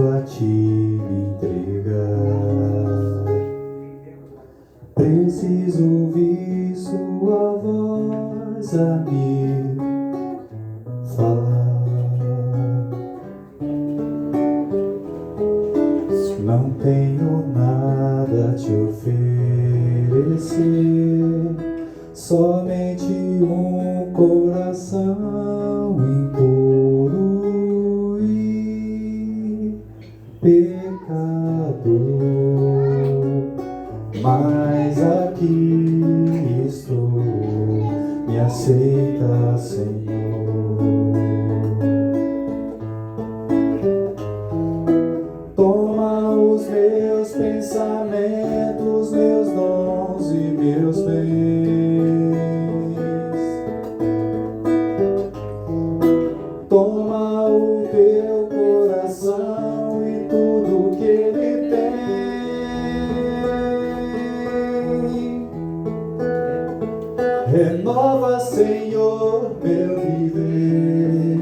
a ti me entregar. Preciso ouvir sua voz a me falar. Não tenho nada a te oferecer, somente um coração impuro e pecador. Mas aqui estou, me aceita, Senhor. Toma os meus pensamentos, meus dons e meus bens. Toma o teu coração e tudo que ele tem. Renova, Senhor, meu viver.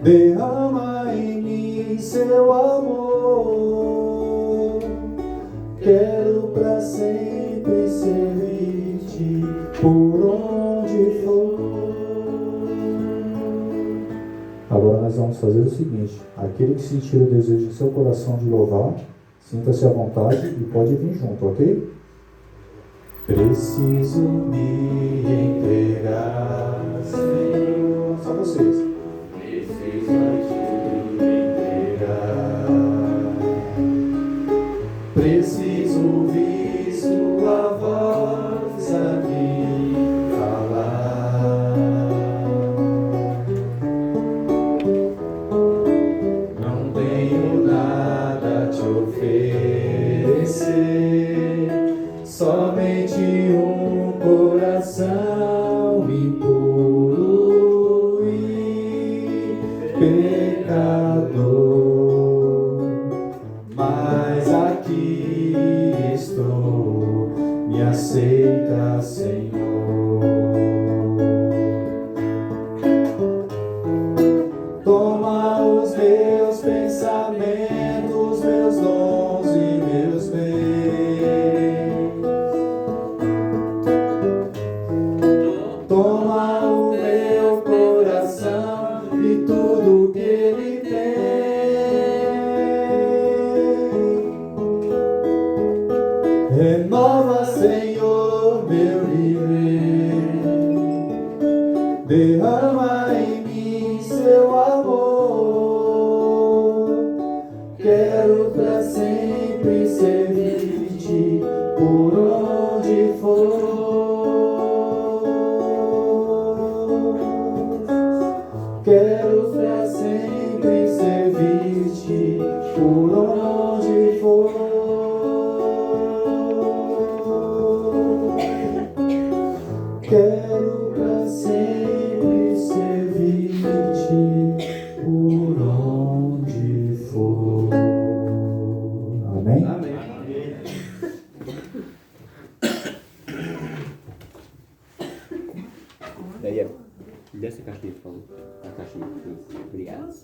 Derrama em mim seu amor. Quero pra sempre servir-te por onde for. Agora nós vamos fazer o seguinte: aquele que sentir o desejo em seu coração de louvar, sinta-se à vontade e pode vir junto, ok? Preciso me entregar, Senhor. Só vocês. Preciso me entregar. Preciso ouvir sua voz a me falar. Não tenho nada a te oferecer, somente um coração impuro e pecador. Mas aqui estou, me aceita, Senhor. Toma os meus pensamentos, meus dons e meus bens. Toma o meu coração e tudo que ele tem. Renova, Senhor, meu viver. Derrama em mim seu amor. Quero pra sempre servir-te por onde for. Quero pra sempre servir-te por onde for. Quero pra sempre servir-te por onde for. Amém? Amém. Daniel, desce a caixinha, por favor. A caixinha. Obrigado.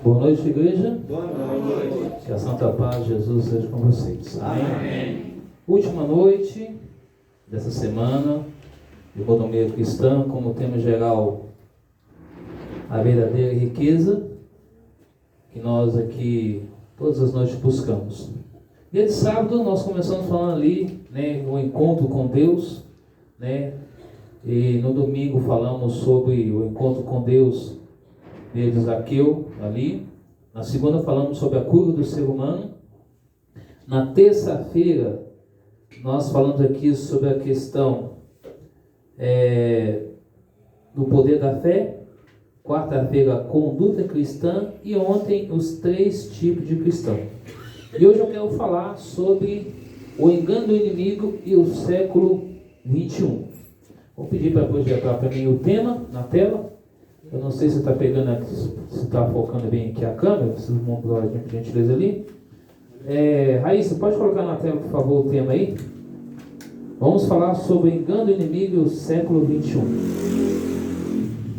Boa noite, igreja. Boa noite. Que a santa paz de Jesus seja com vocês. Amém. Última noite dessa semana do Rodomeio Cristã, como tema geral, a verdadeira riqueza, que nós aqui todas as noites buscamos. Dia de sábado nós começamos falando ali, né, o encontro com Deus, né, e no domingo falamos sobre o encontro com Deus de Zaqueu ali. Na segunda falamos sobre a cura do ser humano. Na terça-feira nós falamos aqui sobre a questão do poder da fé. Quarta-feira, a conduta cristã. E ontem, os 3 tipos de cristão. E hoje eu quero falar sobre o engano do inimigo e o século 21. Vou pedir para projetar para mim o tema na tela. Eu não sei se está pegando aqui, se está focando bem aqui a câmera. Preciso mudar de gentileza ali. Raíssa, pode colocar na tela, por favor, o tema aí? Vamos falar sobre o engano do inimigo do século 21.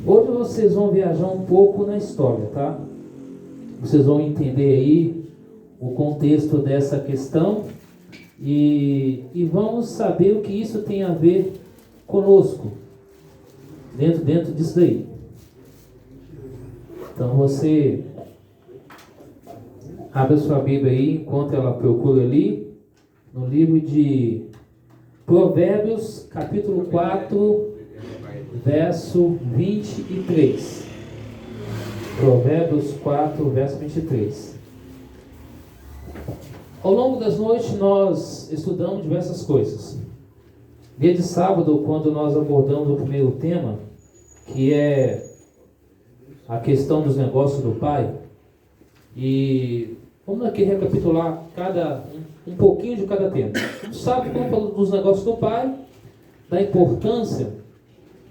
Hoje vocês vão viajar um pouco na história, tá? Vocês vão entender aí o contexto dessa questão e vamos saber o que isso tem a ver conosco, dentro disso daí. Então você abre a sua Bíblia aí, enquanto ela procura ali, no livro de Provérbios, capítulo 4, verso 23. Provérbios 4, verso 23. Ao longo das noites nós estudamos diversas coisas. Dia de sábado, quando nós abordamos o primeiro tema, que é a questão dos negócios do Pai, e vamos aqui recapitular um pouquinho de cada tema. Sábado, quando falamos dos negócios do Pai, da importância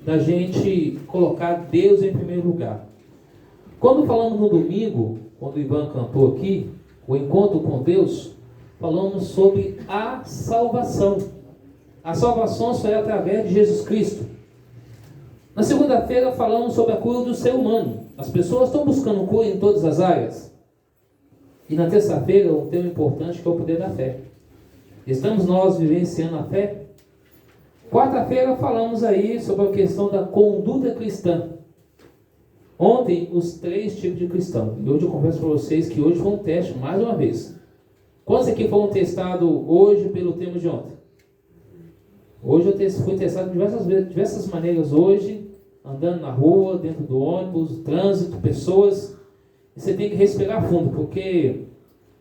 da gente colocar Deus em primeiro lugar. Quando falamos no domingo, quando o Ivan cantou aqui, o encontro com Deus, falamos sobre a salvação. A salvação só é através de Jesus Cristo. Na segunda-feira falamos sobre a cura do ser humano. As pessoas estão buscando cura em todas as áreas. E na terça-feira um tema importante que é o poder da fé. Estamos nós vivenciando a fé? Quarta-feira falamos aí sobre a questão da conduta cristã. Ontem, os 3 tipos de cristão. E hoje eu confesso para vocês que hoje foi um teste, mais uma vez. Quantos aqui foram testados hoje pelo tema de ontem? Hoje eu fui testado de diversas maneiras hoje, andando na rua, dentro do ônibus, trânsito, pessoas. E você tem que respirar fundo, porque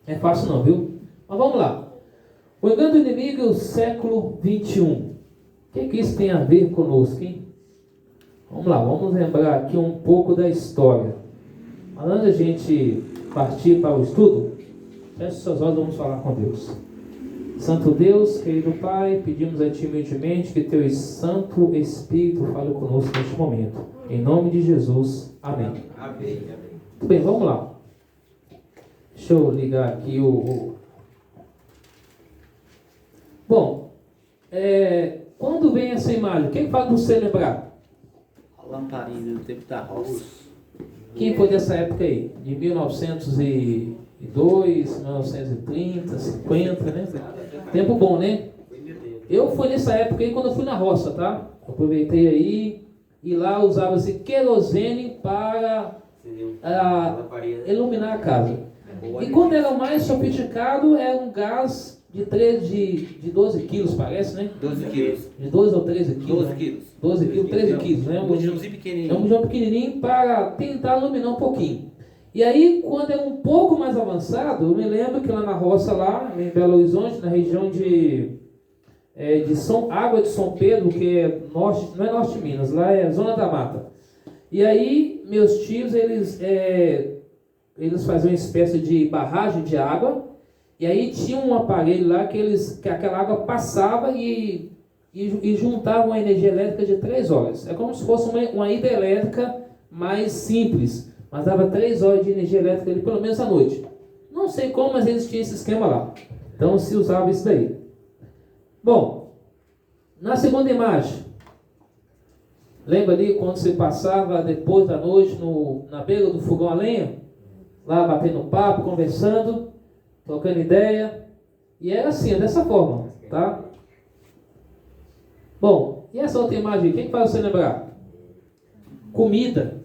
não é fácil não, viu? Mas vamos lá. O engano do inimigo é o século 21. O que isso tem a ver conosco, hein? Vamos lá, vamos lembrar aqui um pouco da história. Mas antes da gente partir para o estudo, feche suas olhos e vamos falar com Deus. Santo Deus, querido Pai, pedimos a Ti humildemente que Teu Santo Espírito fale conosco neste momento. Em nome de Jesus, amém. Amém. Muito bem, vamos lá. Deixa eu ligar aqui Bom, quando vem essa imagem, quem faz você lembrar? A lamparina do tempo da roça. Quem foi dessa época aí? De 1902, 1930, 50, né? Tempo bom, né? Eu fui nessa época aí quando eu fui na roça, tá? Aproveitei aí e lá usava-se querosene para iluminar a casa. E quando era mais sofisticado, era um gás de 12 quilos, parece, né? 12 quilos. De 12 ou 13 quilos. 12 né? quilos. 12 quilos, 13 quilos, né? Um bujãozinho pequenininho. É um bujão pequenininho para tentar iluminar um pouquinho. E aí, quando é um pouco mais avançado, eu me lembro que lá na roça, lá em Belo Horizonte, na região Água de São Pedro, que é norte, não é norte de Minas, lá é Zona da Mata. E aí, meus tios, eles faziam uma espécie de barragem de água, e aí tinha um aparelho lá que aquela água passava e juntava uma energia elétrica de 3 horas. É como se fosse uma hidrelétrica mais simples, mas dava 3 horas de energia elétrica ali, pelo menos à noite. Não sei como, mas eles tinham esse esquema lá. Então se usava isso daí. Bom, na segunda imagem, lembra ali quando você passava depois da noite na beira do fogão a lenha? Lá batendo papo, conversando, trocando ideia. E era assim, dessa forma, tá? Bom, e essa outra imagem, quem faz você lembrar? Comida.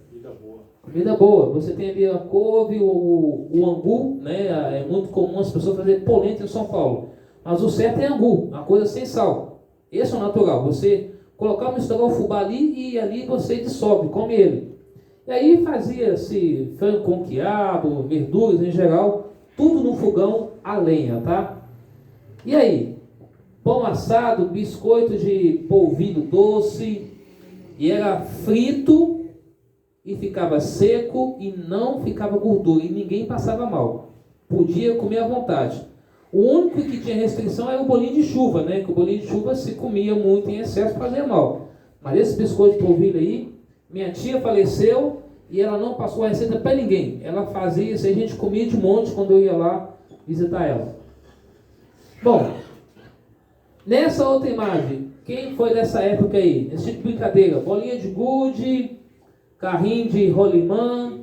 Comida boa. Você tem ali a couve, o angu, né? É muito comum as pessoas fazerem polenta em São Paulo. Mas o certo é angu, uma coisa sem sal. Esse é o natural. Você colocar, misturar o fubá ali e ali você dissolve, come ele. E aí fazia-se frango com quiabo, verduras em geral, tudo no fogão a lenha, tá? E aí? Pão assado, biscoito de polvilho doce, e era frito, e ficava seco, e não ficava gordura, e ninguém passava mal. Podia comer à vontade. O único que tinha restrição era o bolinho de chuva, né? Que o bolinho de chuva se comia muito em excesso, fazia mal. Mas esse biscoito de polvilho aí, minha tia faleceu, e ela não passou a receita para ninguém. Ela fazia isso aí, a gente comia de monte quando eu ia lá visitar ela. Bom, Nessa outra imagem, quem foi dessa época aí? Esse tipo de brincadeira, bolinha de gude, carrinho de rolimã,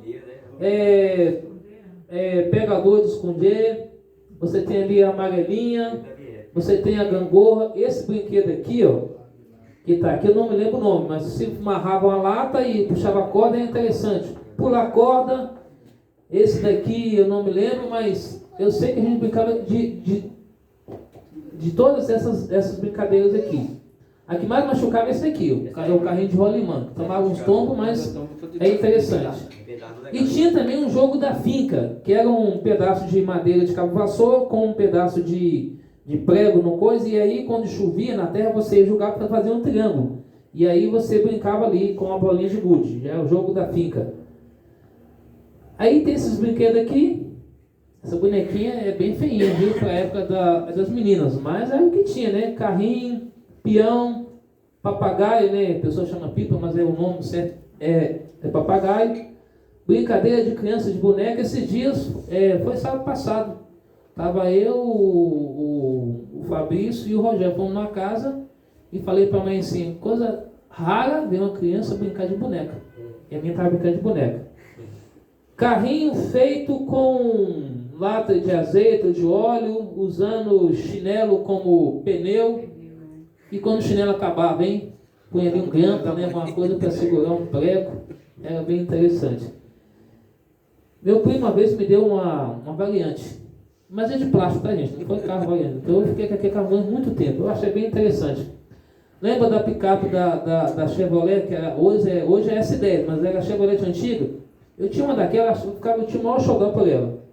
pegador de esconder, você tem ali a amarelinha, você tem a gangorra. Esse brinquedo aqui, ó, que está aqui, eu não me lembro o nome, mas se amarrava uma lata e puxava a corda, é interessante. Pular corda, esse daqui eu não me lembro, mas eu sei que a gente brincava de todas essas brincadeiras aqui. A que mais machucava é esse daqui, o carrinho de rolimã. Tomava uns tombos, mas é interessante. E tinha também um jogo da finca, que era um pedaço de madeira de cabo vassoura com um pedaço de prego no coisa, e aí quando chovia na terra você ia jogar para fazer um triângulo. E aí você brincava ali com a bolinha de gude, já é o jogo da finca. Aí tem esses brinquedos aqui. Essa bonequinha é bem feinha, viu, para a época das meninas, mas é o que tinha, né? Carrinho, peão, papagaio, né? A pessoa chama pipa, mas o nome certo é papagaio. Brincadeira de criança de boneca. Esses dias, foi sábado passado, estava eu, o Fabrício e o Rogério, fomos numa casa e falei para a mãe assim, coisa rara ver uma criança brincar de boneca. E a minha estava brincando de boneca. Carrinho feito com lata de azeite ou de óleo, usando chinelo como pneu. E quando o chinelo acabava, hein? Punha ali um grampo, né? Alguma coisa para segurar um prego. Era bem interessante. Meu primo uma vez me deu uma variante. Mas é de plástico, tá, gente? Não foi carro variante. Então eu fiquei com aquele carro durante muito tempo. Eu achei bem interessante. Lembra da picape da Chevrolet, que era, hoje é S10, mas era a Chevrolet antiga? Eu tinha uma daquela, eu tinha o maior xodó por ela.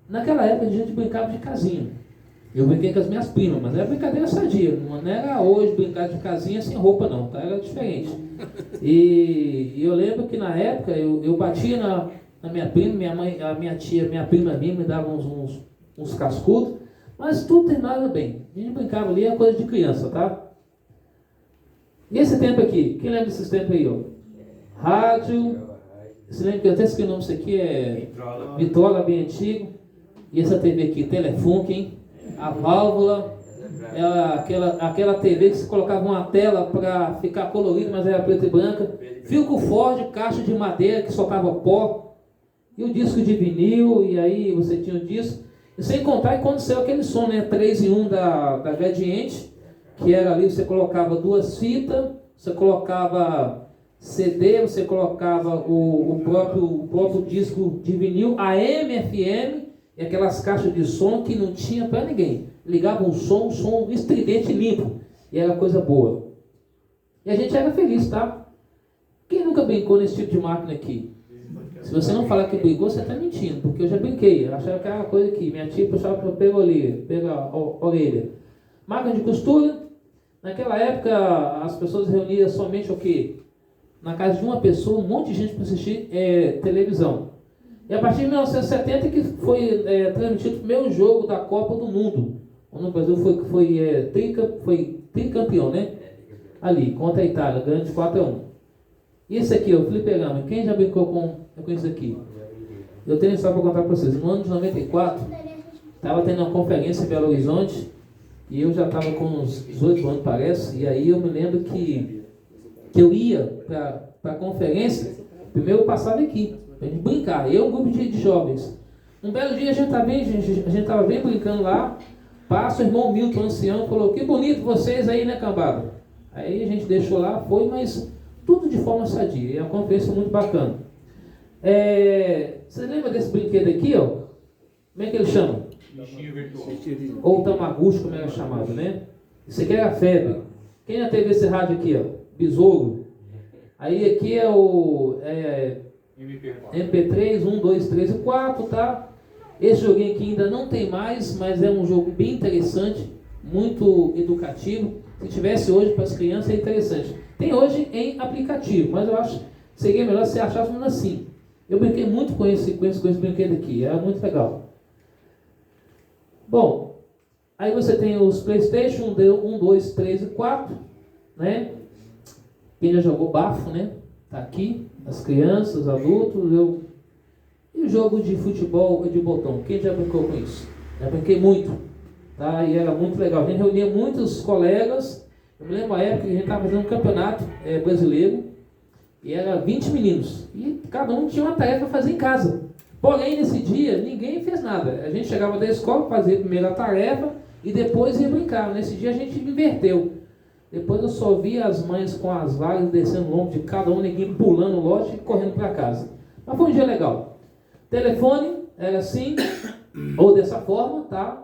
Naquela época a gente brincava de casinha. Eu brinquei com as minhas primas, mas era brincadeira sadia. Não era hoje brincar de casinha sem roupa não, tá? Era diferente. E eu lembro que na época eu batia na minha prima, a minha tia, minha prima me dava uns cascudos, mas tudo terminava bem. A gente brincava ali, é coisa de criança, tá? E esse tempo aqui? Quem lembra desses tempos aí, ó? Rádio. Você lembra que eu até esqueci o nome disso aqui? É Vitrola, bem antigo. E essa TV aqui, Telefunken, hein? A válvula, aquela TV que você colocava uma tela para ficar colorido, mas era preta e branca. Filco Ford, caixa de madeira que soltava pó. E o disco de vinil, e aí você tinha o disco. E sem contar quando saiu aquele som, né? 3 em 1 da Gradiente, que era ali, você colocava 2 fitas, você colocava CD, você colocava o próprio disco de vinil, AM, FM, e aquelas caixas de som que não tinha para ninguém. Ligava um som estridente e limpo, e era coisa boa. E a gente era feliz, tá? Quem nunca brincou nesse tipo de máquina aqui? Se você não falar que brincou, você está mentindo, porque eu já brinquei. Eu achava que era uma coisa aqui, minha tia puxava para pegar a orelha. Máquina de costura. Naquela época, as pessoas reuniam somente o quê? Na casa de uma pessoa, um monte de gente para assistir televisão. E a partir de 1970 que foi transmitido o primeiro jogo da Copa do Mundo. O Brasil foi tricampeão, né? Ali, contra a Itália, ganhando de 4-1. E esse aqui, o fliperama, quem já brincou com isso aqui? Eu tenho só para contar para vocês. No ano de 94, estava tendo uma conferência em Belo Horizonte, e eu já estava com uns 18 anos, parece, e aí eu me lembro que eu ia para a conferência, primeiro eu passava aqui, para a gente brincar, eu e um grupo de jovens. Um belo dia a gente estava bem brincando lá, passa o irmão Milton, ancião, falou, que bonito vocês aí, né, cambada? Aí a gente deixou lá, foi, mas tudo de forma sadia, e a conferência foi muito bacana. Você lembra desse brinquedo aqui, ó? Como é que ele chama? Ou Tamagotchi, como era chamado, né? Isso aqui era febre. Quem já teve esse rádio aqui, ó? Besouro. Aí aqui é o MP3, 1, 2, 3 e 4, tá? Esse joguinho aqui ainda não tem mais, mas é um jogo bem interessante, muito educativo. Se tivesse hoje para as crianças é interessante. Tem hoje em aplicativo, mas eu acho que seria melhor se achasse um assim. Eu brinquei muito com esse brinquedo aqui, era muito legal. Bom, aí você tem os PlayStation 1, 2, 3 e 4, né? Quem já jogou bafo, né? Tá aqui, as crianças, adultos, E o jogo de futebol de botão, quem já brincou com isso? Já brinquei muito. tá? E era muito legal. A gente reunia muitos colegas. Eu me lembro uma época que a gente estava fazendo um campeonato brasileiro e era 20 meninos. E cada um tinha uma tarefa a fazer em casa. Porém, nesse dia, ninguém fez nada. A gente chegava da escola, fazia primeiro a tarefa e depois ia brincar. Nesse dia a gente inverteu. Depois eu só via as mães com as vagas descendo longo de cada um, ninguém pulando o lote e correndo para casa. Mas foi um dia legal. Telefone era assim, ou dessa forma, tá?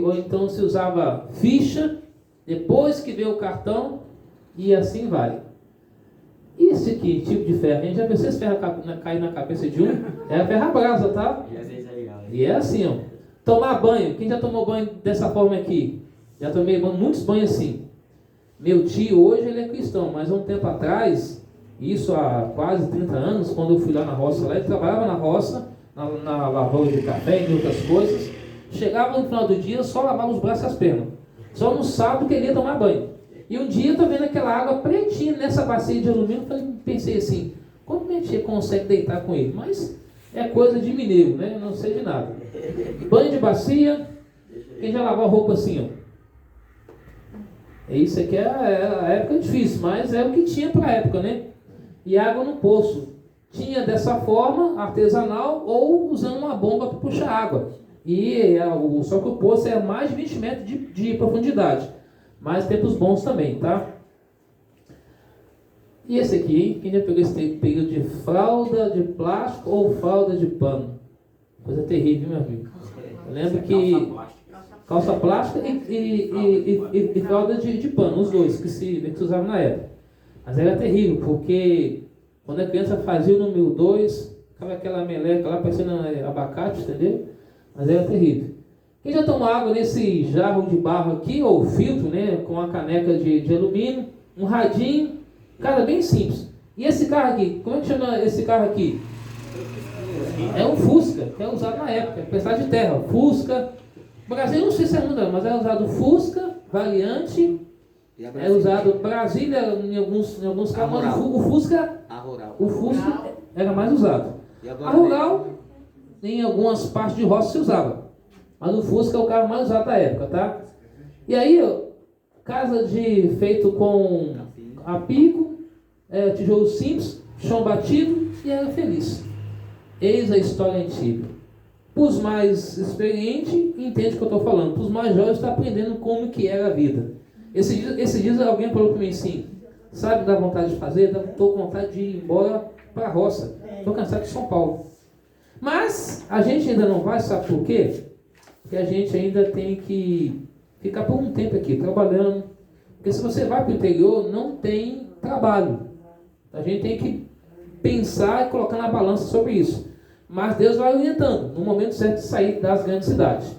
Ou então se usava ficha, depois que veio o cartão, e assim vai. Esse aqui, tipo de ferro, a gente já pensou esse ferro cair na cabeça de um? É a ferra-brasa, tá? E às vezes é legal, né? E é assim, ó. Tomar banho. Quem já tomou banho dessa forma aqui? Já tomei muitos banhos assim. Meu tio hoje ele é cristão, mas há um tempo atrás, isso há quase 30 anos, quando eu fui lá na roça, lá ele trabalhava na roça, na lavoura de café e outras coisas. Chegava no final do dia, só lavava os braços e as pernas. Só no sábado queria tomar banho. E um dia eu tô vendo aquela água pretinha nessa bacia de alumínio, pensei assim, como a gente consegue deitar com ele? Mas é coisa de mineiro, né? Eu não sei de nada. Banho de bacia, quem já lavou a roupa assim, ó. Isso aqui é a época difícil, mas é o que tinha para a época, né? E água no poço. Tinha dessa forma, artesanal, ou usando uma bomba para puxar água. Só que o poço é mais de 20 metros de profundidade. Mas tempos bons também, tá? E esse aqui, hein? Quem já pegou esse período de fralda de plástico ou fralda de pano? Coisa terrível, meu amigo. Eu lembro que calça plástica e fralda de pano, os dois que se usavam na época. Mas era terrível, porque quando a criança fazia o número 2, ficava aquela meleca lá parecendo abacate, entendeu? Mas era terrível. Quem já tomou água nesse jarro de barro aqui, ou filtro, né, com uma caneca de alumínio, um radinho, cara, bem simples. E esse carro aqui, como é que chama esse carro aqui? É um Fusca, que é usado na época, apesar de terra. Fusca, no Brasil não sei se é mudado, mas é usado Fusca, Variante, é usado Brasília em alguns carros, mas o Fusca era mais usado. A Rural, em algumas partes de roça se usava. Mas o Fusca é o carro mais usado da época, tá? E aí, ó, casa feito com a pico, tijolo simples, chão batido e era feliz. Eis a história antiga. Para os mais experientes, entende o que eu estou falando. Para os mais jovens, está aprendendo como que era a vida. Esse dia alguém falou para mim assim, sabe, dá vontade de fazer? Estou com vontade de ir embora para a roça. Estou cansado de São Paulo. Mas a gente ainda não vai, sabe por quê? Porque a gente ainda tem que ficar por um tempo aqui, trabalhando. Porque se você vai para o interior, não tem trabalho. A gente tem que pensar e colocar na balança sobre isso. Mas Deus vai orientando, no momento certo de sair das grandes cidades.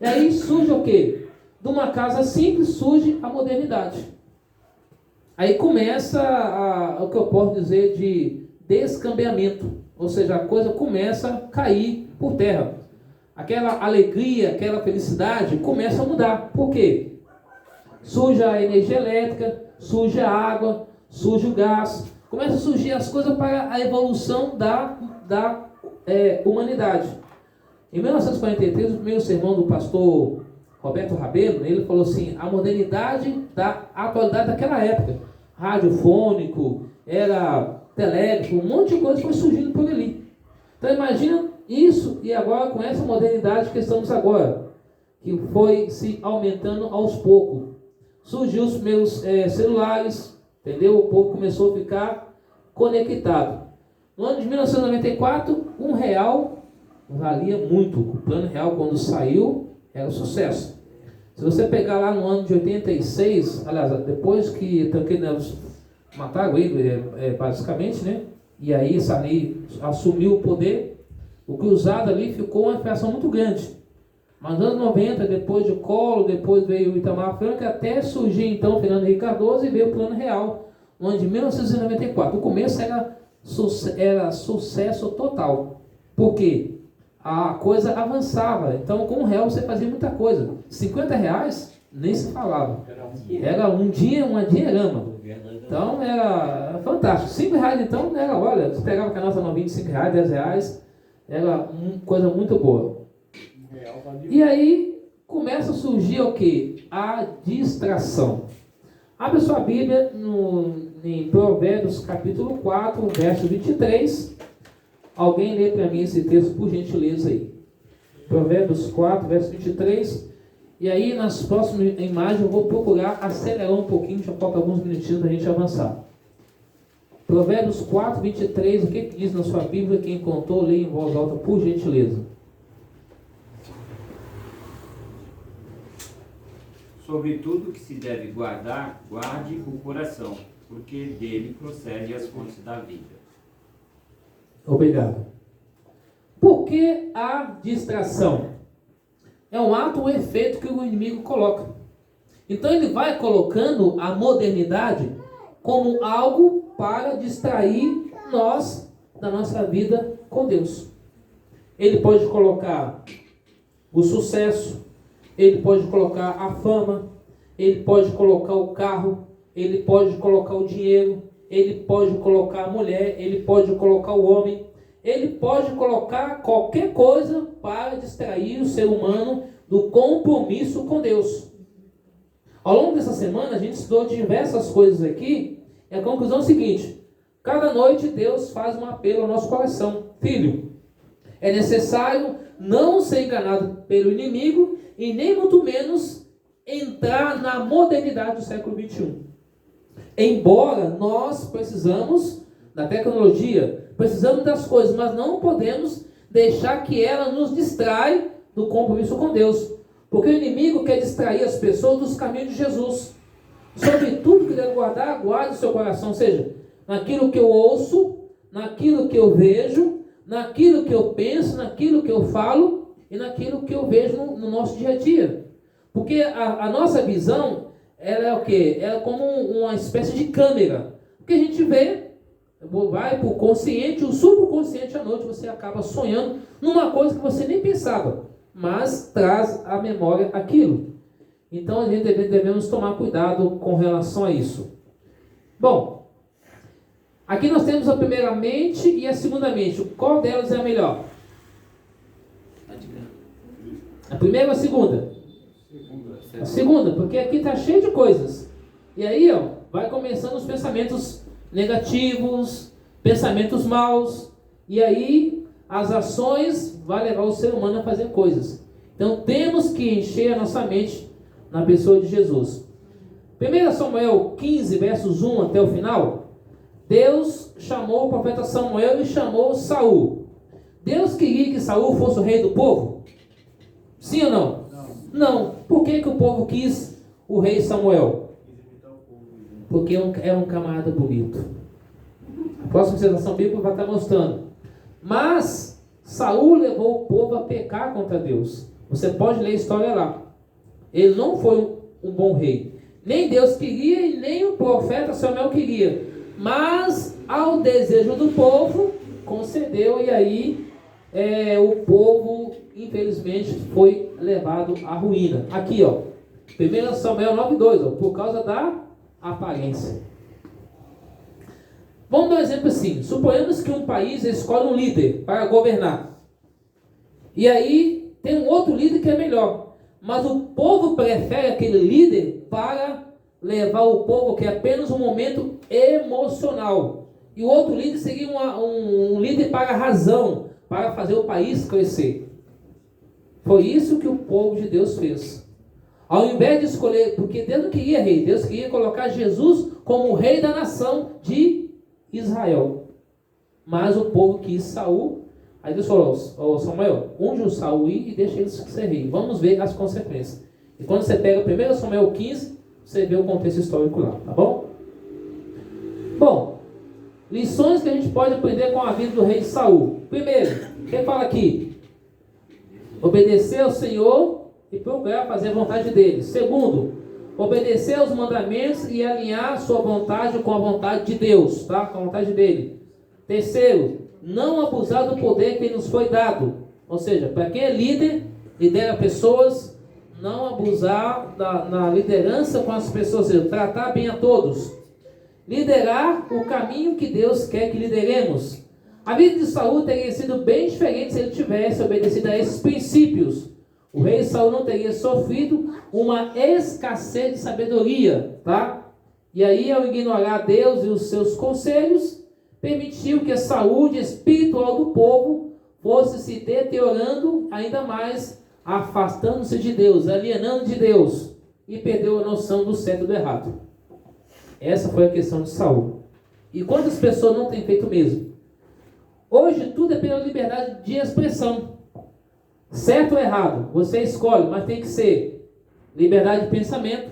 E aí surge o quê? De uma casa simples surge a modernidade. Aí começa o que eu posso dizer de descambiamento. Ou seja, a coisa começa a cair por terra. Aquela alegria, aquela felicidade começa a mudar. Por quê? Surge a energia elétrica, surge a água, surge o gás. Começa a surgir as coisas para a evolução da humanidade. Em 1943, o primeiro sermão do pastor Roberto Rabelo, ele falou assim, a modernidade da atualidade daquela época. Radiofônico, era telégrafo, um monte de coisa foi surgindo por ali. Então imagina isso e agora com essa modernidade que estamos agora, que foi se aumentando aos poucos. Surgiu os primeiros celulares, entendeu? O povo começou a ficar conectado. No ano de 1994, R$1 valia muito. O plano real, quando saiu, era um sucesso. Se você pegar lá no ano de 86, aliás, depois que Tancredo Neves mataram ele, basicamente, né? E aí Sarney assumiu o poder, o cruzado ali ficou uma inflação muito grande. Mas nos anos 90, depois de Collor, depois veio o Itamar Franco, até surgiu então Fernando Henrique Cardoso e veio o plano real, no ano de 1994. O começo era sucesso total. Por quê? A coisa avançava. Então, com R$1 você fazia muita coisa. R$50 nem se falava. Era uma dinheirama. Então, era fantástico. R$5 então, era, olha, você pegava com a nossa novinha de R$5, R$10, era uma coisa muito boa. E aí, começa a surgir o quê? A distração. Abre sua Bíblia em Provérbios capítulo 4, verso 23. Alguém lê para mim esse texto, por gentileza aí. Provérbios 4, verso 23. E aí, nas próximas imagens, eu vou procurar acelerar um pouquinho, já falta alguns minutinhos para a gente avançar. Provérbios 4, 23, o que diz na sua Bíblia? Quem contou, leia em voz alta, por gentileza. Sobre tudo que se deve guardar, guarde o coração, porque dele procede as fontes da vida. Obrigado. Por que a distração? É um ato ou efeito que o inimigo coloca. Então ele vai colocando a modernidade como algo para distrair nós da nossa vida com Deus. Ele pode colocar o sucesso, ele pode colocar a fama, ele pode colocar o carro, ele pode colocar o dinheiro, ele pode colocar a mulher, ele pode colocar o homem, ele pode colocar qualquer coisa para distrair o ser humano do compromisso com Deus. Ao longo dessa semana a gente estudou diversas coisas aqui, e a conclusão é o seguinte: cada noite Deus faz um apelo ao nosso coração. Filho, é necessário não ser enganado pelo inimigo e nem muito menos entrar na modernidade do século XXI. Embora nós precisamos da tecnologia, precisamos das coisas, mas não podemos deixar que ela nos distrai do compromisso com Deus. Porque o inimigo quer distrair as pessoas dos caminhos de Jesus. Sobre tudo que deve guardar, guarde o seu coração. Ou seja, naquilo que eu ouço, naquilo que eu vejo, naquilo que eu penso, naquilo que eu falo e naquilo que eu vejo no nosso dia a dia. Porque a nossa visão, ela é o quê? Ela é como uma espécie de câmera. O que a gente vê, vai para o consciente, o subconsciente à noite, você acaba sonhando numa coisa que você nem pensava, mas traz à memória aquilo. Então a gente devemos tomar cuidado com relação a isso. Bom, aqui nós temos a primeira mente e a segunda mente. Qual delas é a melhor? A primeira ou a segunda? A segunda, porque aqui está cheio de coisas. E aí, vai começando os pensamentos negativos, pensamentos maus. E aí, as ações vão levar o ser humano a fazer coisas. Então, temos que encher a nossa mente na pessoa de Jesus. 1 Samuel 15, versos 1 até o final. Deus chamou o profeta Samuel e chamou Saul. Deus queria que Saul fosse o rei do povo? Sim ou não? Não. Por que o povo quis o rei Samuel? Porque é um camarada bonito. A próxima citação bíblica vai estar mostrando. Mas Saul levou o povo a pecar contra Deus. Você pode ler a história lá. Ele não foi um bom rei. Nem Deus queria e nem o profeta Samuel queria. Mas ao desejo do povo, concedeu, e aí o povo, infelizmente, foi levado à ruína. Aqui, 1 Samuel 9:2, por causa da aparência. Vamos dar um exemplo assim. Suponhamos que um país escolhe um líder para governar. E aí tem um outro líder que é melhor. Mas o povo prefere aquele líder para levar o povo, que é apenas um momento emocional. E o outro líder seria um líder para a razão, para fazer o país crescer. Foi isso que o povo de Deus fez. Ao invés de escolher, porque Deus não queria rei, Deus queria colocar Jesus como o rei da nação de Israel. Mas o povo quis Saul. Aí Deus falou: Samuel, unge o Saul e deixa ele ser rei. Vamos ver as consequências. E quando você pega 1 Samuel 15, você vê o contexto histórico lá, tá bom? Bom, lições que a gente pode aprender com a vida do rei Saul. Primeiro, quem fala aqui? Obedecer ao Senhor e procurar fazer a vontade dele. Segundo, obedecer aos mandamentos e alinhar sua vontade com a vontade de Deus, tá? Com a vontade dele. Terceiro, não abusar do poder que nos foi dado. Ou seja, para quem é líder, lidera pessoas, não abusar na liderança com as pessoas, ou seja, tratar bem a todos. Liderar o caminho que Deus quer que lideremos. A vida de Saul teria sido bem diferente se ele tivesse obedecido a esses princípios. O rei Saul não teria sofrido uma escassez de sabedoria, tá? E aí, ao ignorar Deus e os seus conselhos, permitiu que a saúde espiritual do povo fosse se deteriorando ainda mais, afastando-se de Deus, alienando de Deus, e perdeu a noção do certo e do errado. Essa foi a questão de Saul. E quantas pessoas não têm feito o mesmo? Hoje tudo é pela liberdade de expressão. Certo ou errado, você escolhe, mas tem que ser liberdade de pensamento,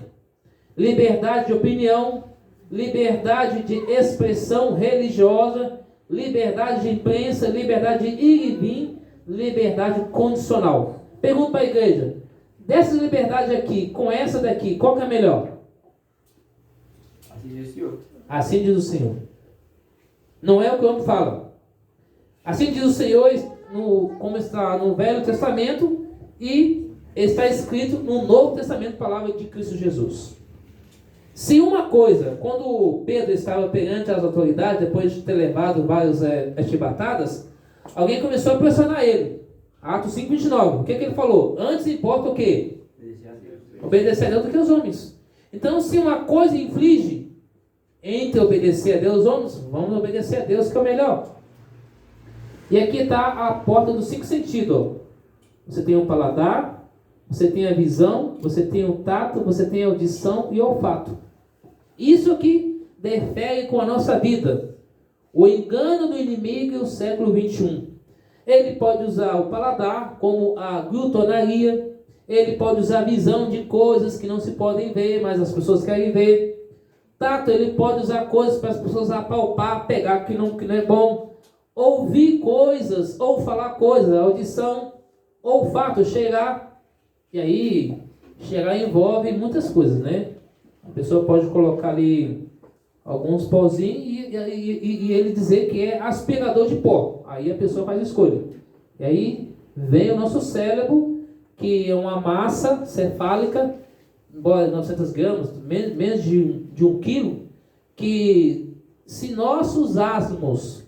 liberdade de opinião, liberdade de expressão religiosa, liberdade de imprensa, liberdade de ir e vir, liberdade condicional. Pergunto para a igreja, dessa liberdade aqui, com essa daqui, qual que é melhor? Assim diz o Senhor. Assim diz o Senhor. Não é o que o homem fala. Assim diz o Senhor, como está no Velho Testamento, e está escrito no Novo Testamento, palavra de Cristo Jesus. Se uma coisa, quando Pedro estava perante as autoridades, depois de ter levado várias chibatadas, alguém começou a pressionar ele. Atos 5:29. O que ele falou? Antes importa o quê? Obedecer a Deus do que aos homens. Então, se uma coisa inflige entre obedecer a Deus e os homens, vamos obedecer a Deus, que é o melhor. E aqui está a porta dos 5 sentidos. Você tem o paladar, você tem a visão, você tem o tato, você tem a audição e o olfato. Isso aqui difere com a nossa vida. O engano do inimigo no século 21. Ele pode usar o paladar como a glutonaria. Ele pode usar a visão de coisas que não se podem ver, mas as pessoas querem ver. Tato, ele pode usar coisas para as pessoas apalpar, pegar que não é bom. Ouvir coisas ou falar coisas, audição, olfato, cheirar. E aí, cheirar envolve muitas coisas, né? A pessoa pode colocar ali alguns pauzinhos e ele dizer que é aspirador de pó. Aí a pessoa faz escolha. E aí vem o nosso cérebro, que é uma massa cefálica, embora 900 gramas, menos de 1 quilo, que se nós usássemos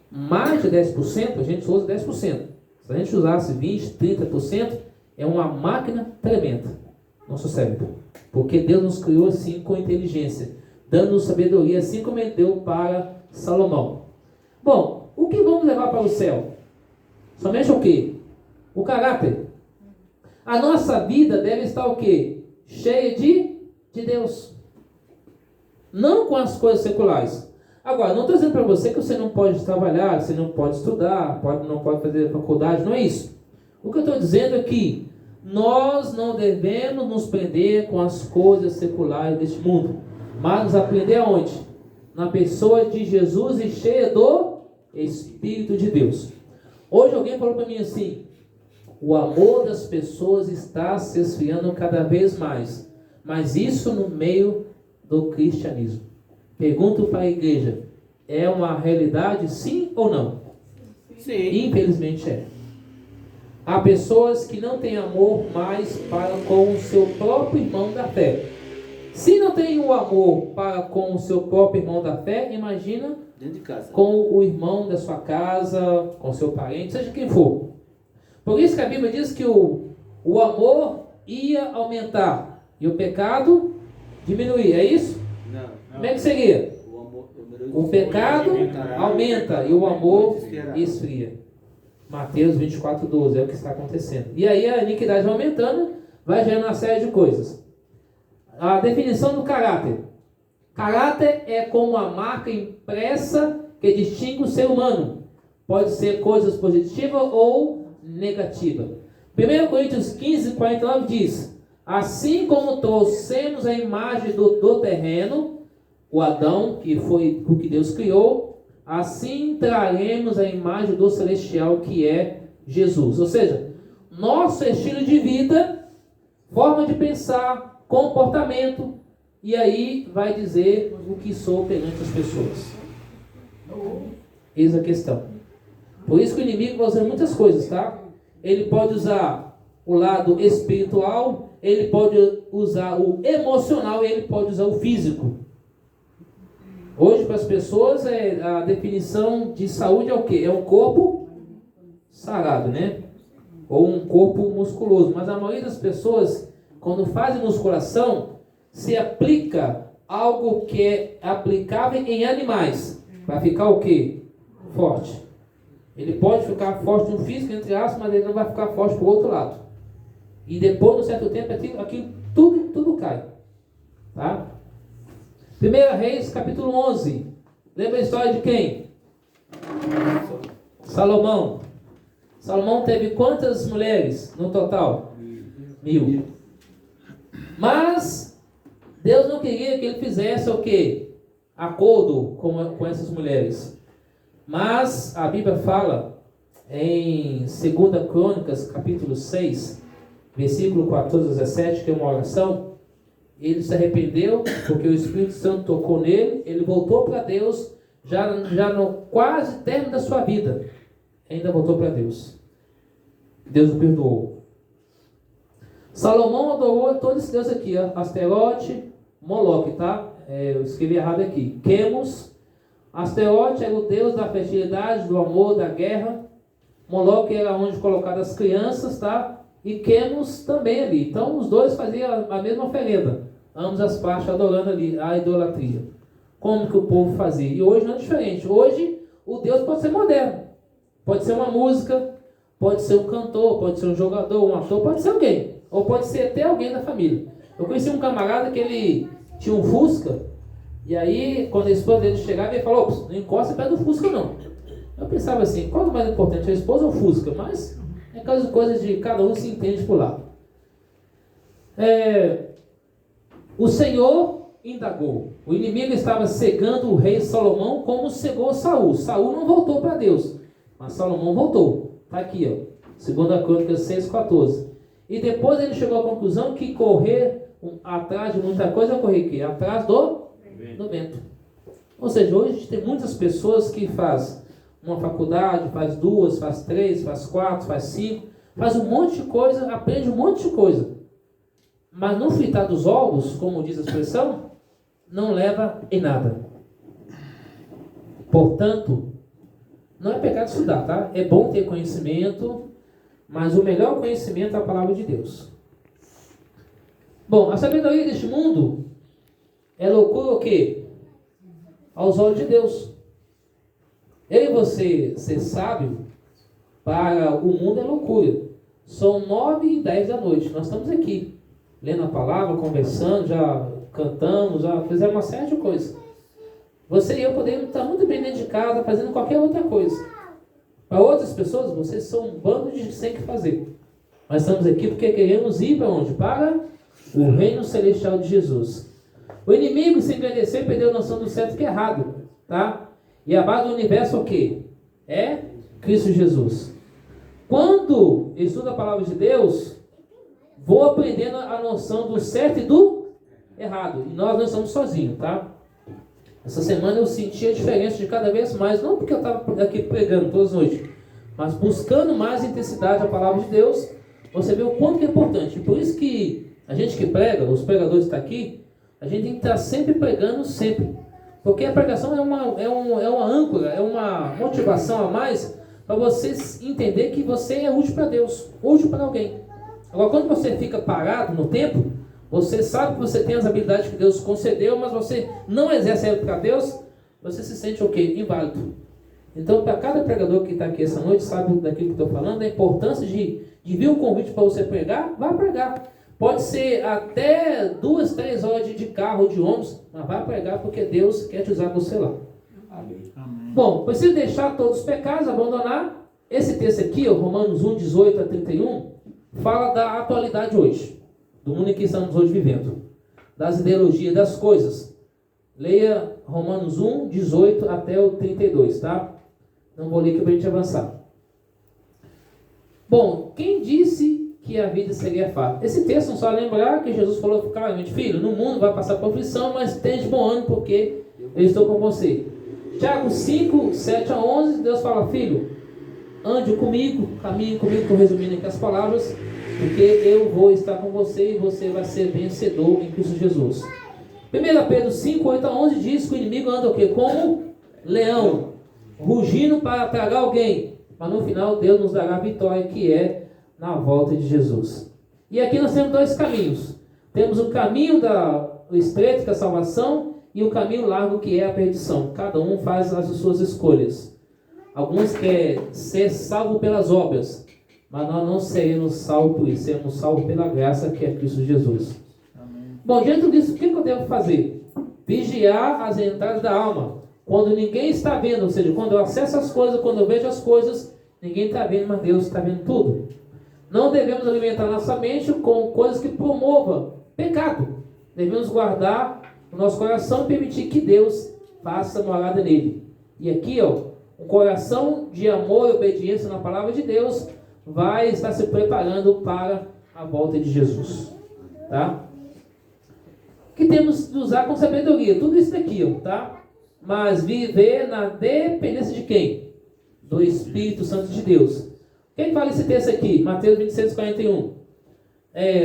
mais de 10%, a gente usa 10%. Se a gente usasse 20%, 30%, é uma máquina tremenda, nosso cérebro. Porque Deus nos criou assim com inteligência, dando-nos sabedoria, assim como Ele deu para Salomão. Bom, o que vamos levar para o céu? Somente o quê? O caráter. A nossa vida deve estar o quê? Cheia de Deus. Não com as coisas seculares. Agora, não estou dizendo para você que você não pode trabalhar, você não pode estudar, não pode fazer faculdade, não é isso. O que eu estou dizendo é que nós não devemos nos prender com as coisas seculares deste mundo, mas nos aprender aonde? Na pessoa de Jesus e cheia do Espírito de Deus. Hoje alguém falou para mim assim, o amor das pessoas está se esfriando cada vez mais, mas isso no meio do cristianismo. Pergunto para a igreja, é uma realidade sim ou não? Sim. Infelizmente é. Há pessoas que não têm amor mais para com o seu próprio irmão da fé. Se não tem o amor para com o seu próprio irmão da fé, imagina Dentro de casa. com o irmão da sua casa, com seu parente, seja quem for. Por isso que a Bíblia diz que o amor ia aumentar e o pecado diminuir, é isso? Não. Como é que seria? O pecado aumenta e o amor esfria. Mateus 24:12 é o que está acontecendo. E aí a iniquidade vai aumentando, vai gerando uma série de coisas. A definição do caráter. Caráter é como a marca impressa que distingue o ser humano. Pode ser coisas positivas ou negativas. 1 Coríntios 15:49 diz: assim como trouxemos a imagem do terreno, o Adão, que foi o que Deus criou, assim traremos a imagem do celestial, que é Jesus. Ou seja, nosso estilo de vida, forma de pensar, comportamento, e aí vai dizer o que sou perante as pessoas. Eis a questão. Por isso que o inimigo vai usar muitas coisas, tá? Ele pode usar o lado espiritual, ele pode usar o emocional e ele pode usar o físico. Hoje, para as pessoas, a definição de saúde é o quê? É um corpo sarado, né? ou um corpo musculoso. Mas a maioria das pessoas, quando fazem musculação, se aplica algo que é aplicável em animais. Vai ficar o quê? Forte. Ele pode ficar forte no físico, entre aspas, mas ele não vai ficar forte para o outro lado. E depois, num certo tempo, aquilo tudo cai. Tá? 1 Reis, capítulo 11. Lembra a história de quem? Salomão. Salomão teve quantas mulheres no total? 1000. Mas Deus não queria que ele fizesse o quê? Acordo com essas mulheres. Mas a Bíblia fala em 2 Crônicas, capítulo 6, versículo 14 a 17, que é uma oração. Ele se arrependeu porque o Espírito Santo tocou nele, ele voltou para Deus, já no quase término da sua vida, ainda voltou para Deus. Deus o perdoou. Salomão adorou todos esses deuses aqui, Asterote, Moloque, tá? Eu escrevi errado aqui. Quemos. Asterote era o deus da fertilidade, do amor, da guerra. Moloque era onde colocaram as crianças, tá? E Quemos também ali. Então os dois faziam a mesma oferenda. Ambas as partes adorando ali a idolatria. Como que o povo fazia? E hoje não é diferente. Hoje o Deus pode ser moderno. Pode ser uma música, pode ser um cantor, pode ser um jogador, um ator, pode ser alguém. Ou pode ser até alguém da família. Eu conheci um camarada que ele tinha um Fusca. E aí, quando a esposa dele chegava, ele falou: não encosta perto do Fusca não. Eu pensava assim, qual é o mais importante, a esposa ou o Fusca? Mas é aquelas coisas de cada um se entende por lá. O Senhor indagou. O inimigo estava cegando o rei Salomão como cegou Saul. Saul não voltou para Deus, mas Salomão voltou. Está aqui, ó, 2 Crônicas 6,14. E depois ele chegou à conclusão que correr atrás de muita coisa é correr aqui, atrás do vento. Ou seja, hoje a gente tem muitas pessoas que faz uma faculdade, faz 2, faz 3, faz 4, faz 5, faz um monte de coisa, aprende um monte de coisa. Mas no fritar dos ovos, como diz a expressão, não leva em nada. Portanto, não é pecado estudar, tá? É bom ter conhecimento, mas o melhor conhecimento é a palavra de Deus. Bom, a sabedoria deste mundo é loucura o quê? Aos olhos de Deus. Eu e você ser sábio, para o mundo é loucura. São 9h10 da noite. Nós estamos aqui, lendo a palavra, conversando, já cantamos, já fizemos uma série de coisas. Você e eu podemos estar muito bem dentro de casa, fazendo qualquer outra coisa. Para outras pessoas, vocês são um bando de sem que fazer. Nós estamos aqui porque queremos ir para onde? Para o reino celestial de Jesus. O inimigo se engrandeceu e perdeu a noção do certo e que é errado, tá? E a base do universo é o quê? É Cristo Jesus. Quando eu estudo a palavra de Deus, vou aprendendo a noção do certo e do errado. E nós não estamos sozinhos, tá? Essa semana eu senti a diferença de cada vez mais, não porque eu estava aqui pregando todas as noites, mas buscando mais intensidade a palavra de Deus, você vê o quanto que é importante. Por isso que a gente que prega, os pregadores que estão aqui, a gente tem que estar sempre pregando, sempre. Porque a pregação é uma âncora, é uma motivação a mais para você entender que você é útil para Deus, útil para alguém. Agora, quando você fica parado no tempo, você sabe que você tem as habilidades que Deus concedeu, mas você não exerce ela para Deus, você se sente o quê? Inválido. Então, para cada pregador que está aqui essa noite, sabe daquilo que estou falando, a importância de vir um convite para você pregar, vá pregar. Pode ser até 2, 3 horas de carro, de ônibus, mas vai pregar porque Deus quer te usar você lá. Amém. Bom, preciso deixar todos os pecados, abandonar. Esse texto aqui, Romanos 1, 18 a 31, fala da atualidade hoje, do mundo em que estamos hoje vivendo, das ideologias, das coisas. Leia Romanos 1, 18 até o 32, tá? Não vou ler aqui para a gente avançar. Bom, quem disse que a vida seria fácil? Esse texto não só lembrar que Jesus falou claramente: filho, no mundo vai passar por aflição, mas tem de bom ânimo porque eu estou com você. Tiago 5, 7 a 11, Deus fala: filho, ande comigo, caminhe comigo, estou resumindo aqui as palavras, porque eu vou estar com você e você vai ser vencedor em Cristo Jesus. 1 Pedro 5, 8 a 11 diz que o inimigo anda o quê? Como leão, rugindo para tragar alguém, mas no final Deus nos dará a vitória, que é na volta de Jesus. E aqui nós temos dois caminhos. Temos o caminho o estreito, que é a salvação, e o caminho largo, que é a perdição. Cada um faz as suas escolhas. Alguns querem ser salvos pelas obras, mas nós não seremos salvos por isso, seremos salvos pela graça, que é Cristo Jesus. Amém. Bom, diante disso, o que eu devo fazer? Vigiar as entradas da alma. Quando ninguém está vendo, ou seja, quando eu acesso as coisas, quando eu vejo as coisas, ninguém está vendo, mas Deus está vendo tudo. Não devemos alimentar nossa mente com coisas que promovam pecado. Devemos guardar o nosso coração e permitir que Deus faça morada nele. E aqui, um coração de amor e obediência na palavra de Deus vai estar se preparando para a volta de Jesus. Tá? Que temos de usar com sabedoria. Tudo isso daqui, tá? Mas viver na dependência de quem? Do Espírito Santo de Deus. Quem fala esse texto aqui? Mateus 26, 41.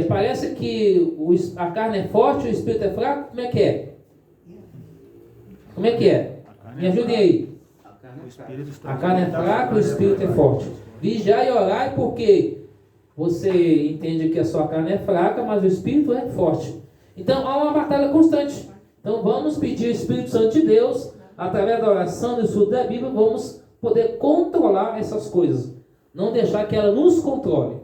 Parece que a carne é forte, o Espírito é fraco. Como é que é? Como é que é? Me ajudem aí. A carne é fraca, o Espírito é forte. Vigiai e orai, porque você entende que a sua carne é fraca, mas o Espírito é forte. Então há uma batalha constante. Então vamos pedir o Espírito Santo de Deus, através da oração, do estudo da Bíblia, vamos poder controlar essas coisas. Não deixar que ela nos controle.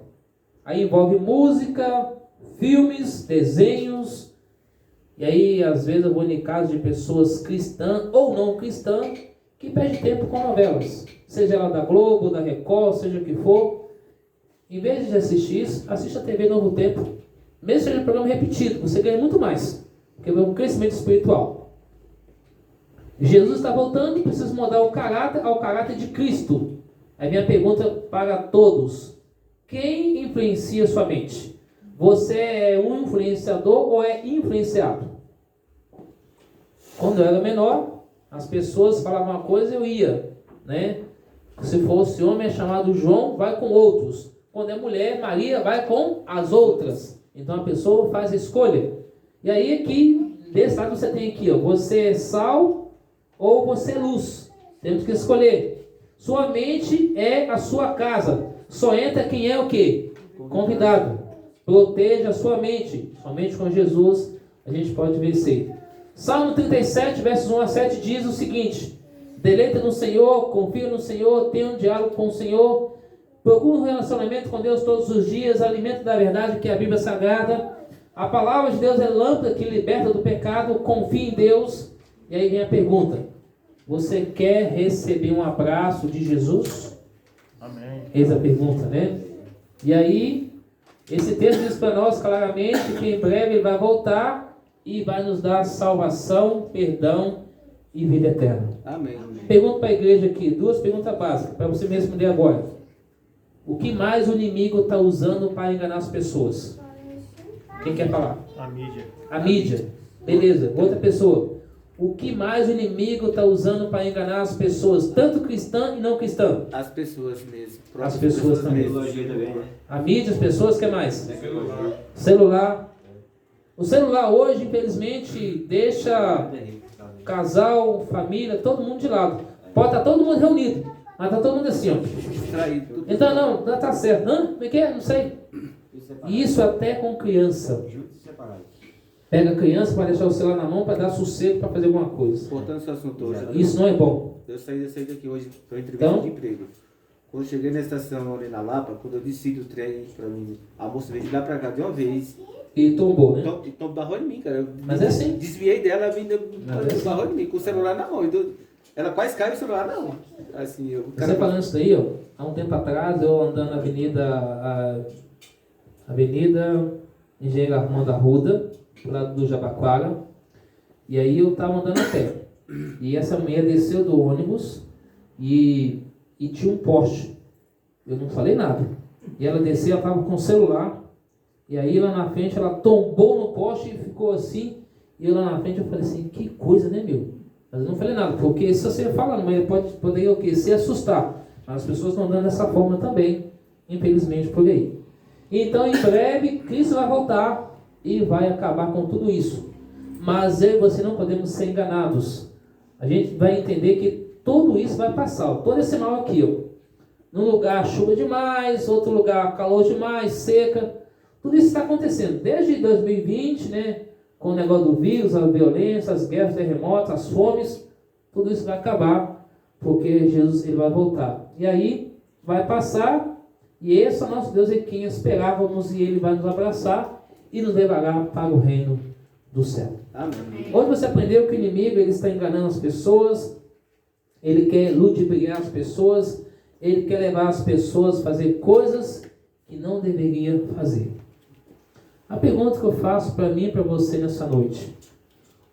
Aí envolve música, filmes, desenhos. E aí às vezes eu vou em casos de pessoas cristãs ou não cristãs que perdem tempo com novelas. Seja ela da Globo, da Record, seja o que for. Em vez de assistir isso, assista a TV Novo Tempo. Mesmo seja um programa repetido, você ganha muito mais. Porque é um crescimento espiritual. Jesus está voltando, precisa mudar o caráter ao caráter de Cristo. Aí minha pergunta para todos: quem influencia sua mente? Você é um influenciador ou é influenciado? Quando eu era menor, as pessoas falavam uma coisa, eu ia, né? Se fosse homem é chamado João, vai com outros. Quando é mulher, Maria vai com as outras. Então a pessoa faz a escolha. E aí aqui, desse lado você tem aqui, você é sal ou você é luz. Temos que escolher. Sua mente é a sua casa. Só entra quem é o quê? Convidado. Proteja a sua mente. Somente com Jesus a gente pode vencer. Salmo 37, versos 1 a 7 diz o seguinte: deleita no Senhor, confia no Senhor, tenha um diálogo com o Senhor, procura um relacionamento com Deus todos os dias, alimento da verdade, que é a Bíblia Sagrada. A palavra de Deus é lâmpada que liberta do pecado, confia em Deus. E aí vem a pergunta: você quer receber um abraço de Jesus? Amém. Eis a pergunta, né? E aí, esse texto diz para nós claramente que em breve ele vai voltar e vai nos dar salvação, perdão e vida eterna. Amém. Pergunto para a igreja aqui, duas perguntas básicas, para você mesmo ler agora. O que mais o inimigo está usando para enganar as pessoas? Quem quer falar? A mídia. A mídia. Beleza. Outra pessoa. O que mais o inimigo está usando para enganar as pessoas, tanto cristã e não cristã? As pessoas mesmo. As pessoas também. Né? A mídia, as pessoas, o que mais? Celular. O celular hoje, infelizmente, deixa casal, família, todo mundo de lado. Pode estar todo mundo reunido, mas está todo mundo assim, ó. Então não está certo. Como é que é? Não sei. Isso até com criança. Pega a criança para deixar o celular na mão para dar sossego para fazer alguma coisa. Voltando ao assunto hoje. Isso não é bom. Eu saí daqui hoje para entrevista de emprego. Quando eu cheguei na estação ali na Lapa, quando eu desci do trem para mim, a moça veio de lá para cá de uma vez. E tombou, né? Então barrou em mim, cara. Mas é assim. Desviei dela, ela ainda barrou em mim, com o celular na mão. Então, ela quase caiu o celular na mão. Assim, Você falando isso daí, há um tempo atrás, eu andando na Avenida Engenheiro Armando Arruda, do lado do Jabaquara, e aí eu estava andando a pé. E essa mulher desceu do ônibus e tinha um poste. Eu não falei nada. E ela desceu, ela estava com o celular, e aí lá na frente ela tombou no poste e ficou assim. E eu lá na frente eu falei assim, que coisa, né, meu? Mas eu não falei nada, porque se você falar, mas poderia o quê? Se assustar. Mas as pessoas estão andando dessa forma também, infelizmente, por aí. Então, em breve, Cristo vai voltar e vai acabar com tudo isso. Mas eu e você não podemos ser enganados. A gente vai entender que tudo isso vai passar. Todo esse mal aqui, num lugar chuva demais, outro lugar calor demais, seca. Tudo isso está acontecendo desde 2020, né? Com o negócio do vírus, a violência, as guerras, terremotos, as fomes. Tudo isso vai acabar, porque Jesus ele vai voltar. E aí vai passar, e esse é o nosso Deus em quem esperávamos, e Ele vai nos abraçar e nos levará para o reino do céu. Amém. Hoje você aprendeu que o inimigo ele está enganando as pessoas, ele quer ludibriar as pessoas, ele quer levar as pessoas a fazer coisas que não deveria fazer. A pergunta que eu faço para mim e para você nessa noite: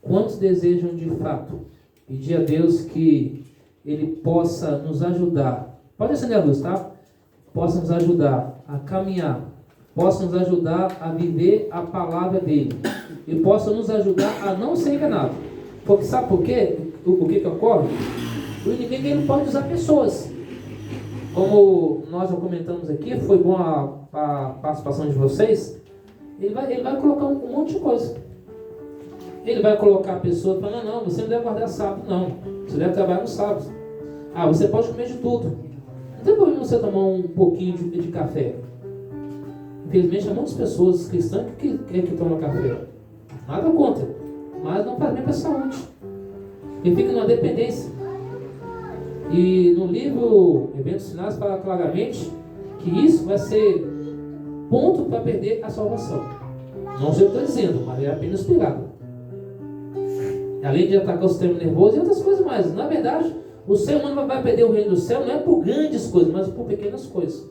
quantos desejam de fato pedir a Deus que Ele possa nos ajudar? Pode acender a luz, tá? Possa nos ajudar a caminhar, possa nos ajudar a viver a palavra dele e possa nos ajudar a não ser enganado. Porque sabe por quê? O que ocorre? O inimigo ele pode usar pessoas. Como nós já comentamos aqui, foi bom a participação de vocês. Ele vai colocar um monte de coisa. Ele vai colocar a pessoa falando: não, você não deve guardar sábado, não. Você deve trabalhar no sábado. Ah, você pode comer de tudo. Não tem problema você tomar um pouquinho de café. Infelizmente, há muitas pessoas cristãs que tomam café. Nada contra, mas não faz bem para a saúde. E fica numa dependência. E no livro Eventos Finais fala claramente que isso vai ser ponto para perder a salvação. Não sei o que eu estou dizendo, mas é apenas inspirado. Além de atacar o sistema nervoso e outras coisas mais. Na verdade, o ser humano vai perder o reino do céu não é por grandes coisas, mas por pequenas coisas.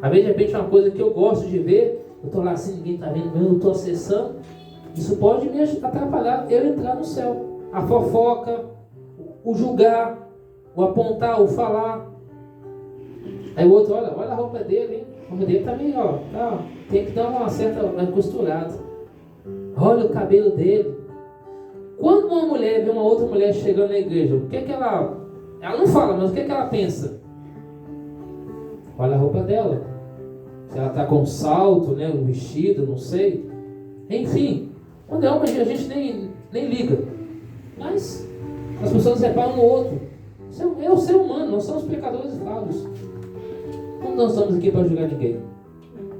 Às vezes, de repente, uma coisa que eu gosto de ver, eu estou lá assim, ninguém está vendo, eu estou acessando. Isso pode me atrapalhar eu entrar no céu. A fofoca, o julgar, o apontar, o falar. Aí o outro, olha a roupa dele, hein? A roupa dele tá meio, tá, tem que dar uma certa costurada. Olha o cabelo dele. Quando uma mulher vê uma outra mulher chegando na igreja, o que é que ela não fala, mas o que é que ela pensa? Olha a roupa dela. Se ela está com salto, né, um vestido, não sei. Enfim, quando é homem a gente nem liga. Mas as pessoas reparam no outro. É o ser humano, nós somos pecadores e falhos. Não nós estamos aqui para julgar ninguém.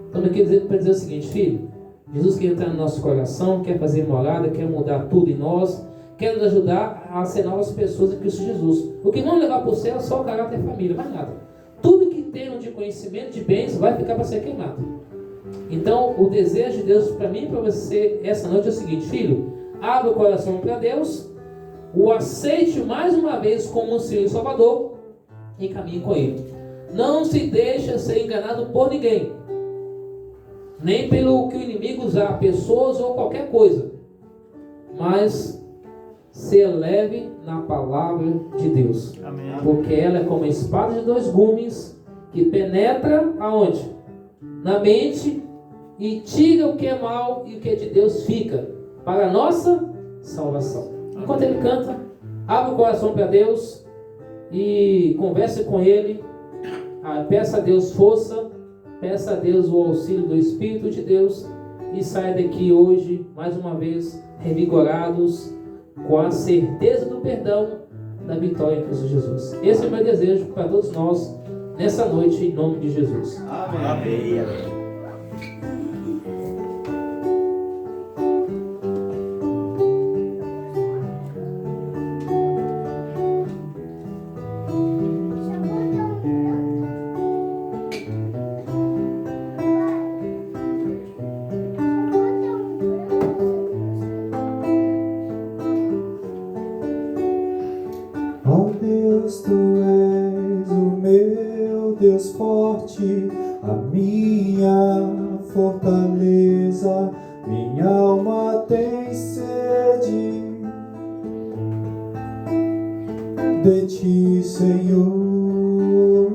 Estamos aqui para dizer o seguinte: filho, Jesus quer entrar no nosso coração, quer fazer morada, quer mudar tudo em nós, quer nos ajudar a ser novas pessoas em Cristo Jesus. O que não levar para o céu é só o caráter e a família, mais nada. Tudo que tem de conhecimento, de bens, vai ficar para ser queimado. Então, o desejo de Deus para mim e para você essa noite é o seguinte: filho, abra o coração para Deus, o aceite mais uma vez como um Senhor e Salvador e caminhe com Ele. Não se deixe ser enganado por ninguém, nem pelo que o inimigo usar, pessoas ou qualquer coisa, mas se eleve na palavra de Deus. Amém. Porque ela é como a espada de dois gumes que penetra aonde? Na mente e tira o que é mal e o que é de Deus fica para a nossa salvação. Enquanto ele canta, abre o coração para Deus e converse com Ele. Peça a Deus força, peça a Deus o auxílio do Espírito de Deus e saia daqui hoje, mais uma vez, revigorados, com a certeza do perdão, da vitória em Cristo Jesus. Esse é o meu desejo para todos nós, nessa noite, em nome de Jesus. Amém. Ó Deus, Tu és o meu Deus forte, a minha fortaleza, minha alma tem sede de Ti, Senhor.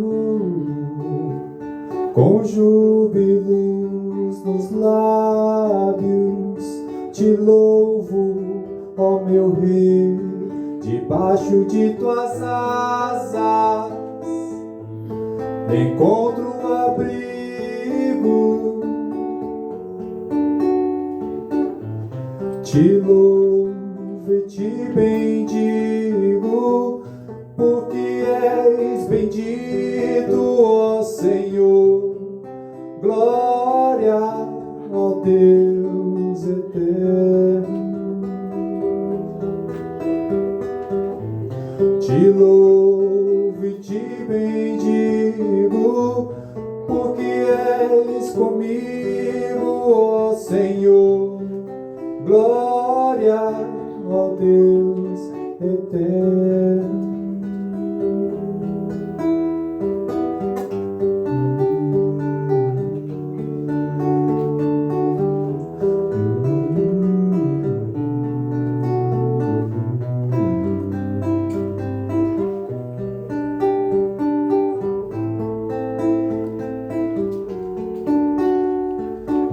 Com júbilos nos lábios, Te louvo, ó meu Rei. Debaixo de Tuas asas encontro um abrigo. Te louvo e Te bendigo, porque és bendito. Te louvo e te bendigo, porque és comigo, ó Senhor. Glória ao Deus eterno.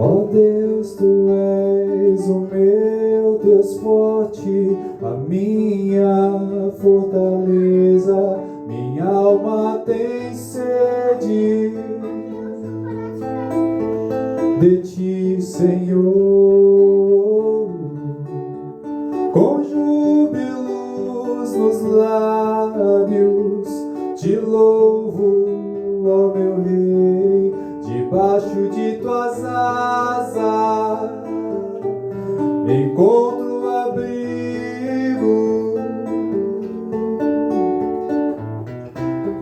Ó Deus, tu és o meu Deus forte, a minha fortaleza, minha alma tem sede de ti, Senhor. Com júbilos nos lábios, te louvo, ó meu Rei, debaixo de tuas asas encontro abrigo.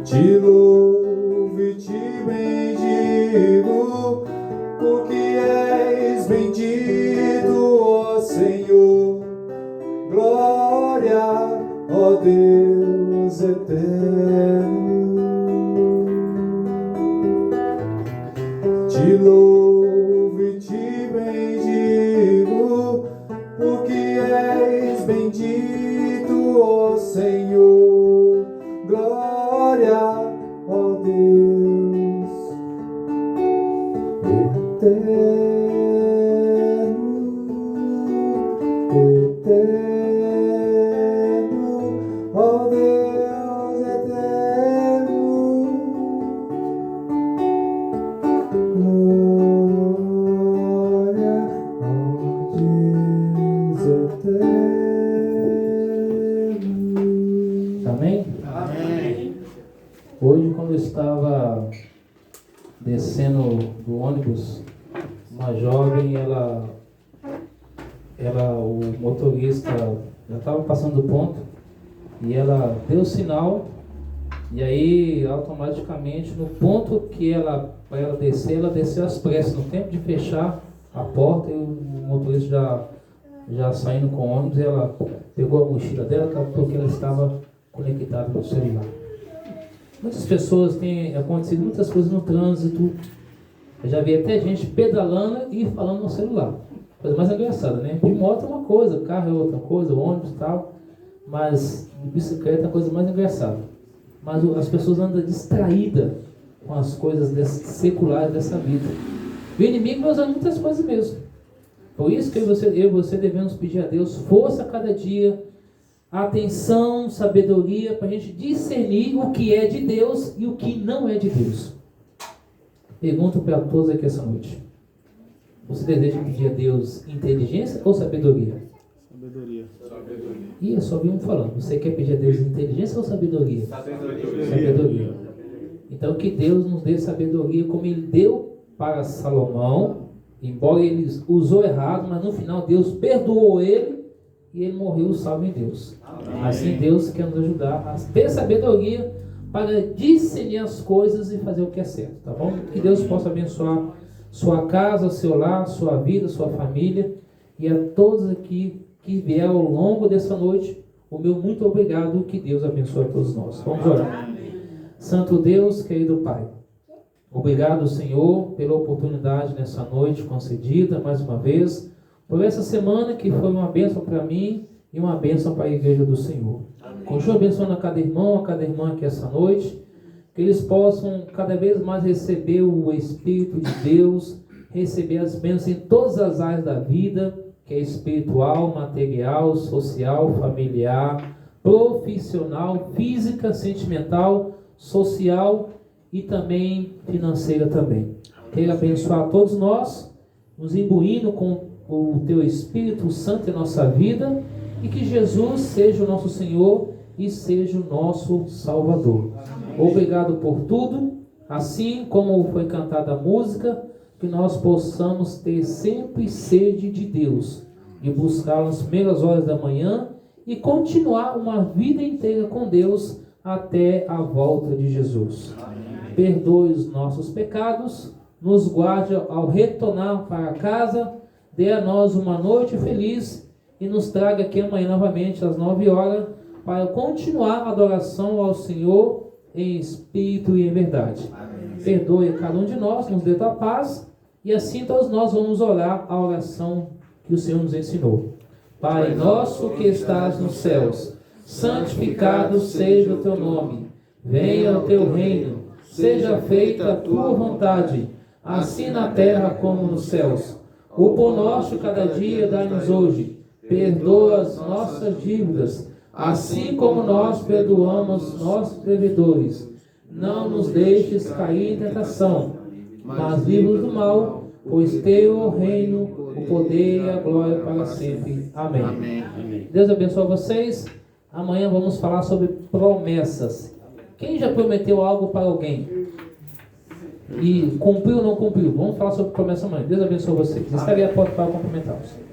Te louvo e te bendigo, porque és bendito, ó Senhor. Glória, ó Deus eterno. Te louvo e te bendigo, porque és bendito, ó Senhor. Glória, ó Deus eterno, eterno, ó Deus eterno. Glória ao Deus eterno. Amém? Amém. Hoje, quando eu estava descendo do ônibus, uma jovem, o motorista já estava passando do ponto e ela deu o sinal, e aí automaticamente no ponto que para ela desceu às pressas, no tempo de fechar a porta, e o motorista já saindo com o ônibus, e ela pegou a mochila dela porque ela estava conectada no celular. Muitas pessoas têm acontecido muitas coisas no trânsito. Eu já vi até gente pedalando e falando no celular. Coisa mais engraçada, né? De moto é uma coisa, carro é outra coisa, ônibus e tal. Mas de bicicleta é a coisa mais engraçada. Mas as pessoas andam distraídas com as coisas seculares dessa vida. O inimigo vai usar muitas coisas mesmo. Por isso que eu e você devemos pedir a Deus força a cada dia, atenção, sabedoria, para a gente discernir o que é de Deus e o que não é de Deus. Pergunto para todos aqui essa noite: você deseja pedir a Deus inteligência ou sabedoria? Sabedoria. Ih, eu só vi um falando. Você quer pedir a Deus inteligência ou sabedoria? Sabedoria. Então que Deus nos dê sabedoria como Ele deu para Salomão, embora ele usou errado, mas no final Deus perdoou ele e ele morreu salvo em Deus. Amém. Assim Deus quer nos ajudar a ter sabedoria para discernir as coisas e fazer o que é certo, tá bom? Que Deus possa abençoar sua casa, seu lar, sua vida, sua família, e a todos aqui que vieram ao longo dessa noite, o meu muito obrigado, que Deus abençoe a todos nós. Vamos orar. Amém. Santo Deus, querido Pai, obrigado, Senhor, pela oportunidade nessa noite concedida, mais uma vez, por essa semana que foi uma bênção para mim e uma bênção para a igreja do Senhor. Continua abençoando a cada irmão, a cada irmã aqui essa noite, que eles possam cada vez mais receber o Espírito de Deus, receber as bênçãos em todas as áreas da vida, que é espiritual, material, social, familiar, profissional, física, sentimental, social e também financeira também. Quero abençoar a todos nós, nos imbuindo com o Teu Espírito Santo em nossa vida, e que Jesus seja o nosso Senhor e seja o nosso Salvador. Amém. Obrigado por tudo, assim como foi cantada a música, que nós possamos ter sempre sede de Deus, de buscar nas primeiras horas da manhã e continuar uma vida inteira com Deus até a volta de Jesus. Perdoe os nossos pecados, nos guarde ao retornar para casa, dê a nós uma noite feliz e nos traga aqui amanhã novamente às 9 horas para continuar a adoração ao Senhor em espírito e em verdade. Perdoe cada um de nós, nos dê tua paz e assim todos nós vamos orar a oração que o Senhor nos ensinou. Pai nosso que estás nos céus, santificado seja o teu nome. Venha o teu reino, seja feita a tua vontade, assim na terra como nos céus. O pão nosso cada dia dá-nos hoje. Perdoa as nossas dívidas, assim como nós perdoamos nossos devedores. Não nos deixes cair em tentação, mas livra-nos do mal, pois teu é o reino, o poder e a glória para sempre. Amém. Deus abençoe vocês. Amanhã vamos falar sobre promessas. Quem já prometeu algo para alguém e cumpriu ou não cumpriu? Vamos falar sobre promessa amanhã. Deus abençoe vocês. Estarei à porta para cumprimentá-los.